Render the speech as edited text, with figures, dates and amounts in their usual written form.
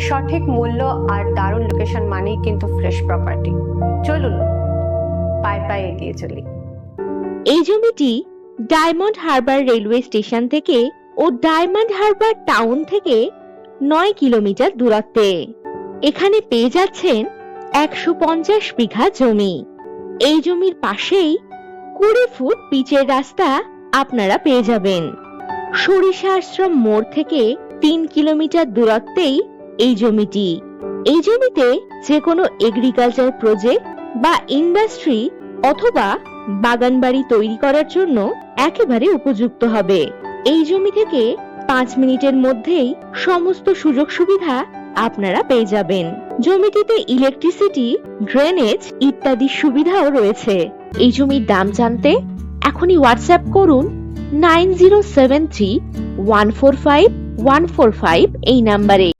সঠিক মূল্য আর দারুণ লোকেশন মানেই কিন্তু ফ্রেশ প্রপার্টি। চলুন পায়ে পায়ে এগিয়ে চলি। এই জমিটি ডায়মন্ড হারবার রেলওয়ে স্টেশন থেকে ও ডায়মন্ড হারবার টাউন থেকে 9 কিলোমিটার দূরত্বে। এখানে পেয়ে যাচ্ছেন 150 বিঘা জমি। এই জমির পাশেই 20 ফুট পিচের রাস্তা আপনারা পেয়ে যাবেন। সরিষা আশ্রম মোড় থেকে 3 কিলোমিটার দূরত্বেই এই জমিটি। এই জমিতে যে কোনো এগ্রিকালচার প্রজেক্ট বা ইন্ডাস্ট্রি অথবা বাগান বাড়ি তৈরি করার জন্য একেবারে উপযুক্ত হবে। এই জমি থেকে 5 মিনিটের মধ্যেই সমস্ত সুযোগ সুবিধা আপনারা পেয়ে যাবেন। জমিটিতে ইলেকট্রিসিটি, ড্রেনেজ ইত্যাদি সুবিধাও রয়েছে। এই জমির দাম জানতে এখনই হোয়াটসঅ্যাপ করুন 9073145145 এই নাম্বারে।